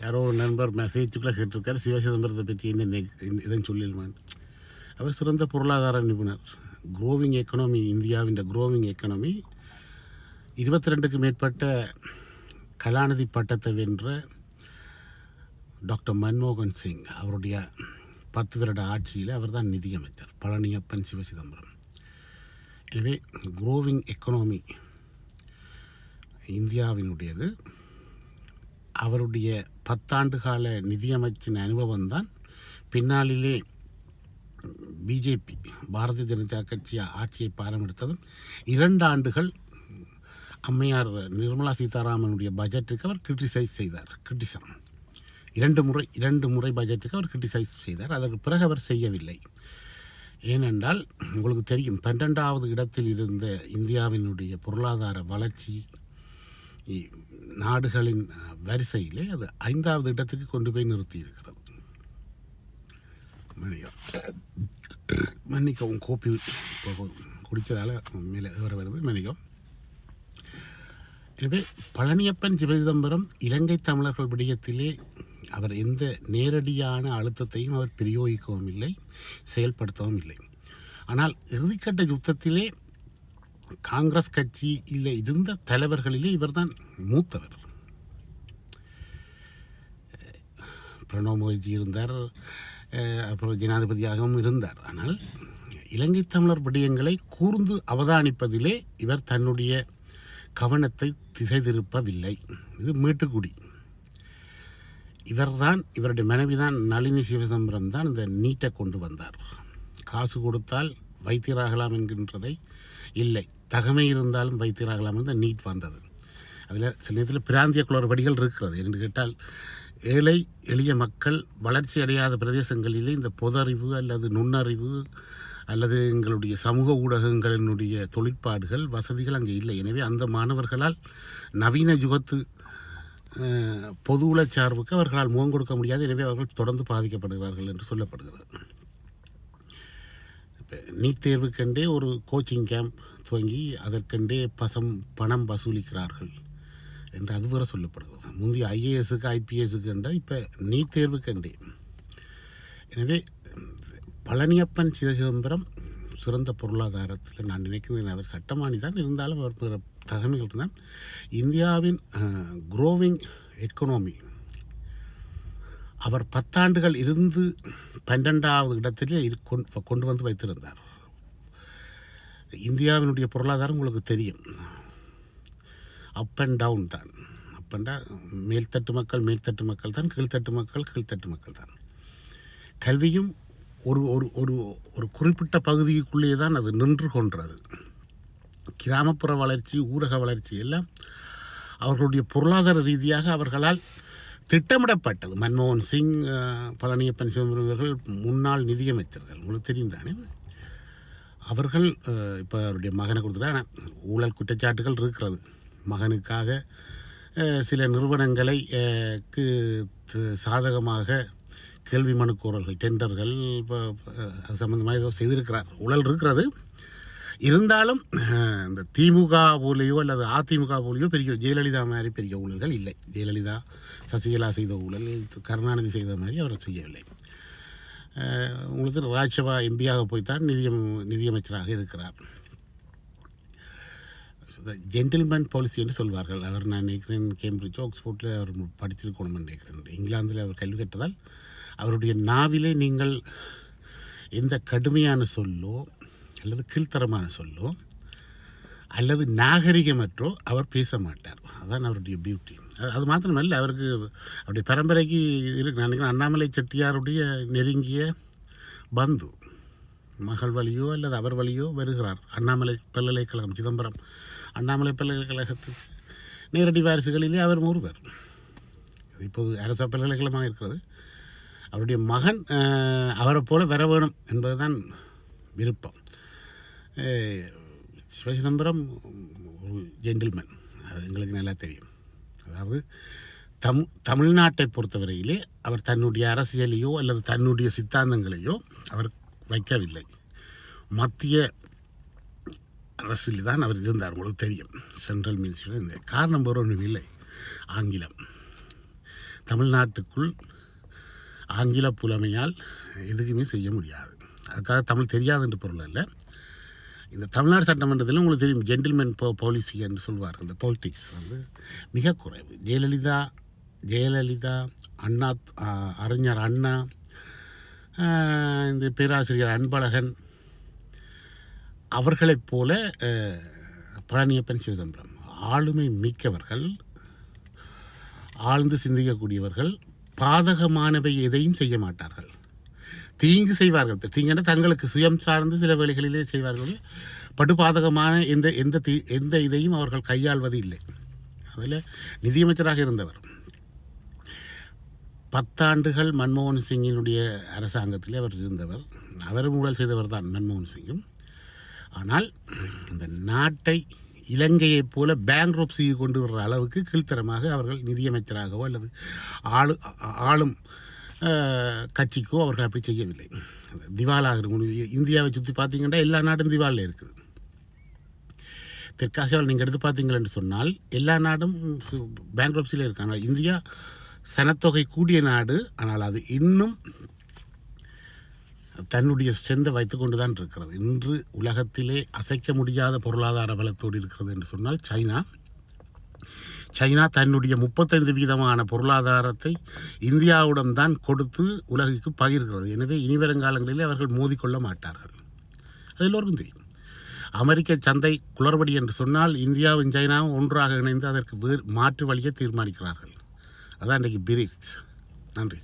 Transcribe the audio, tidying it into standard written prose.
யாரோ ஒரு நண்பர் மெசேஜுக்குள்ளே கேட்டிருக்காரு, சிவசிதம்பரத்தை பற்றி என்ன இதன்னு சொல்லிடுமான்னு. அவர் சிறந்த பொருளாதார நிபுணர். க்ரோவிங் எக்கனாமி, இந்தியாவின் க்ரோவிங் எக்கனாமி 22க்கு மேற்பட்ட கலாநிதி பட்டத்தை வென்ற டாக்டர் மன்மோகன் சிங் அவருடைய 10 வருட ஆட்சியில் அவர் தான் நிதியமைச்சர், பழனியப்பன் சிவசிதம்பரம். எனவே க்ரோவிங் எக்கனாமி இந்தியாவினுடையது. அவருடைய 10 ஆண்டு கால நிதியமைச்சின் அனுபவம் தான் பின்னாளிலே பிஜேபி, பாரதிய ஜனதா கட்சி ஆட்சியை பாரமெடுத்ததும் 2 ஆண்டுகள் அம்மையார் நிர்மலா சீதாராமனுடைய பட்ஜெட்டுக்கு அவர் கிரிட்டிசைஸ் செய்தார். இரண்டு முறை பட்ஜெட்டுக்கு அவர் கிரிட்டிசைஸ் செய்தார். அதற்கு பிறகு அவர் செய்யவில்லை. ஏனென்றால் உங்களுக்கு தெரியும், 12வது இடத்தில் இருந்த இந்தியாவினுடைய பொருளாதார வளர்ச்சி நாடுகளின் வரிசையிலே அது 5வது இடத்துக்கு கொண்டு போய் நிறுத்தி இருக்கிறது. மன்னிக்கவும், கோப்பி குடித்ததால் மேலே ஏற வருது, மன்னிக்கவும். எனவே பழனியப்பன் சிவசிதம்பரம் இலங்கை தமிழர்கள் விடயத்திலே அவர் எந்த நேரடியான அழுத்தத்தையும் அவர் பிரயோகிக்கவும் இல்லை, செயல்படுத்தவும் இல்லை. ஆனால் இறுதிக்கட்ட யுத்தத்திலே காங்கிரஸ் கட்சியில் இருந்த தலைவர்களிலே இவர்தான் மூத்தவர். பிரணவ் முகர்ஜி இருந்தார், அப்புறம் ஜனாதிபதியாகவும் இருந்தார். ஆனால் இலங்கை தமிழர் விடயங்களை கூர்ந்து அவதானிப்பதிலே இவர் தன்னுடைய கவனத்தை திசை திருப்பவில்லை. இது மீட்டுக்குடி. இவருடைய மனைவிதான் நளினி சிவசிதம்பரம் தான் இந்த நீட்டை கொண்டு வந்தார். காசு கொடுத்தால் வைத்தியராகலாம் என்கின்றதை இல்லை, தகமை இருந்தாலும் வைத்தியராகலாம் என்ற நீட் வந்தது. அதில் சில நேரத்தில் பிராந்திய குளறுபடிகள் இருக்கிறது. என்று கேட்டால் ஏழை எளிய மக்கள் வளர்ச்சி அடையாத பிரதேசங்களிலே இந்த பொதறிவு அல்லது நுண்ணறிவு அல்லது எங்களுடைய சமூக ஊடகங்களினுடைய தொழிற்பாடுகள் வசதிகள் அங்கே இல்லை. எனவே அந்த மாணவர்களால் நவீன யுகத்து பொது உளச்சார்புக்கு அவர்களால் முகம் கொடுக்க முடியாது. எனவே அவர்கள் தொடர்ந்து பாதிக்கப்படுகிறார்கள் என்று சொல்லப்படுகிறது. இப்போ நீட் தேர்வுக்கென்றே ஒரு கோச்சிங் கேம்ப் துவங்கி அதற்கென்றே பணம் வசூலிக்கிறார்கள் என்று அது வேறு சொல்லப்படுகிறது. முந்தைய ஐஏஎஸ்க்கு ஐபிஎஸ்க்கு என்ற இப்போ நீட் தேர்வுக்கென்றே. எனவே பழனியப்பன் சிவசிதம்பரம் சிறந்த பொருளாதாரத்தில் நான் நினைக்கிறேன். அவர் சட்டமானி தான், இருந்தாலும் அவர் பிற தகவல்கள் தான். இந்தியாவின் க்ரோவிங் எக்கனாமி அவர் 10 ஆண்டுகள் இருந்து 12வது இடத்திலே கொண்டு வந்து வைத்திருந்தார். இந்தியாவினுடைய பொருளாதாரம் உங்களுக்கு தெரியும், அப் அண்ட் டவுன் தான். அப் அண்டா மேல்தட்டு மக்கள் தான், கீழ்த்தட்டு மக்கள் தான். கல்வியும் ஒரு ஒரு ஒரு ஒரு குறிப்பிட்ட பகுதிக்குள்ளே தான் அது நின்று கொன்றது. கிராமப்புற வளர்ச்சி, ஊரக வளர்ச்சி எல்லாம் அவர்களுடைய பொருளாதார ரீதியாக அவர்களால் திட்டமிடப்பட்டது. மன்மோகன் சிங், பழனியப்பன் சிவசிதம்பரம் இவர்கள் முன்னாள் நிதியமைச்சர்கள், உங்களுக்கு தெரியும் தானே. அவர்கள் இப்போ அவருடைய மகனை கொடுத்துட்டா ஊழல் குற்றச்சாட்டுகள் இருக்கிறது. மகனுக்காக சில நிறுவனங்களை சாதகமாக கேள்வி மனுக்கோரல்கள், டெண்டர்கள் அது சம்மந்தமாக ஏதோ செய்திருக்கிறார். ஊழல் இருக்கிறது. இருந்தாலும் இந்த திமுக போலேயோ அல்லது அதிமுக போலேயோ பெரிய ஜெயலலிதா மாதிரி பெரிய ஊழல்கள் இல்லை. ஜெயலலிதா, சசிகலா செய்த ஊழல் கருணாநிதி செய்த மாதிரி அவர் செய்யவில்லை. உங்களுக்கு ராஜ்யசபா எம்பியாக போய்த்தான் நிதியமைச்சராக இருக்கிறார். ஜென்டில்மேன் பாலிசி என்று சொல்வார்கள். அவர் நான் நினைக்கிறேன் கேம்பிரிட்ஜ், ஆக்ஸ்போர்ட்டில் அவர் படித்திருக்கணும் என்று நினைக்கிறேன். இங்கிலாந்தில் அவர் கல்வி கற்றதால் அவருடைய நாவிலே நீங்கள் எந்த கடுமையான சொல்லோ அல்லது கீழ்த்தரமான சொல்லோ அல்லது நாகரிகமற்றோ அவர் பேச மாட்டார். அதுதான் அவருடைய பியூட்டி. அது மாத்திரமல்ல, அவருக்கு அவருடைய பரம்பரைக்கு இருக்கு. நான் நினைக்கிறேன் அண்ணாமலை செட்டியாருடைய நெருங்கிய பந்து மகள் வழியோ அல்லது அவர் வழியோ வருகிறார். அண்ணாமலை பல்கலைக்கழகம், சிதம்பரம் அண்ணாமலை பல்கலைக்கழகத்துக்கு நேரடி வாரிசுகளிலே அவர் ஒருவர். இப்போது அரச பல்கலைக்கழகமாக இருக்கிறது. அவருடைய மகன் அவரை போல வர வேணும் என்பதுதான் விருப்பம். சிவசிதம்பரம் ஒரு ஜென்டில்மேன், அது எங்களுக்கு நல்லா தெரியும். அதாவது தமிழ்நாட்டை பொறுத்தவரையிலே அவர் தன்னுடைய அரசியலையோ அல்லது தன்னுடைய சித்தாந்தங்களையோ அவர் வைக்கவில்லை. மத்திய அரசில் தான் அவர் இருந்தார், உங்களுக்கு தெரியும். சென்ட்ரல் மினிஸ்டர் இருந்த காரணம் வேறு ஒன்றும் இல்லை, ஆங்கிலம். தமிழ்நாட்டுக்குள் ஆங்கில புலமையால் எதுக்குமே செய்ய முடியாது. அதுக்காக தமிழ் தெரியாது என்று பொருள் அல்ல. இந்த தமிழ்நாடு சட்டமன்றத்தில் உங்களுக்கு தெரியும் ஜென்டில்மேன் பாலிசி என்று சொல்வார்கள். இந்த பாலிட்டிக்ஸ் மிக குறைவு. ஜெயலலிதா அண்ணா, அறிஞர் அண்ணா, இந்த பேராசிரியர் அன்பழகன் அவர்களைப் போல பழனியப்பன், சிதம்பரம் ஆளுமை மிக்கவர்கள், ஆழ்ந்து சிந்திக்கக்கூடியவர்கள். பாதகமானவை எதையும் செய்ய மாட்டார்கள். தீங்கு செய்வார்கள். தீங்குன்னா தங்களுக்கு சுயம் சார்ந்து சில வேளைகளிலே செய்வார்கள். படுபாதகமான எந்த இதையும் அவர்கள் கையாள்வது இல்லை. அதில் நிதியமைச்சராக இருந்தவர் 10 ஆண்டுகள் மன்மோகன் சிங்கினுடைய அரசாங்கத்திலே அவர் இருந்தவர். அவரும் ஊழல் செய்தவர் தான் மன்மோகன் சிங்கும். ஆனால் இந்த நாட்டை இலங்கையைப் போல பேங்க்ரப்சியை கொண்டு வர்ற அளவுக்கு கீழ்த்தரமாக அவர்கள் நிதியமைச்சராகவோ அல்லது ஆளும் கட்சிக்கோ அவர்கள் அப்படி செய்யவில்லை. திவாலாக இருக்கும். இந்தியாவை சுற்றி பார்த்தீங்கன்னா எல்லா நாடும் திவாலில் இருக்குது. தெற்காசியாவில் நீங்கள் எடுத்து பார்த்தீங்களென்று சொன்னால் எல்லா நாடும் பேங்க்ரப்சியில் இருக்காங்க. இந்தியா சனத்தொகை கூடிய நாடு, ஆனால் அது இன்னும் தன்னுடைய ஸ்ட்ரென்த்தை வைத்து கொண்டு தான் இருக்கிறது. இன்று உலகத்திலே அசைக்க முடியாத பொருளாதார பலத்தோடு இருக்கிறது என்று சொன்னால் சைனா தன்னுடைய 35% பொருளாதாரத்தை இந்தியாவிடம் தான் கொடுத்து உலகுக்கு பகிர்கிறது. எனவே இனிவருங்காலங்களிலே அவர்கள் மோதிக்கொள்ள மாட்டார்கள். அது எல்லோருக்கும் தெரியும். அமெரிக்க சந்தை குளறுபடி என்று சொன்னால் இந்தியாவும் சைனாவும் ஒன்றாக இணைந்து அதற்கு மாற்று வழியை தீர்மானிக்கிறார்கள். அதான் இன்றைக்கு பிரிக்ஸ். நன்றி.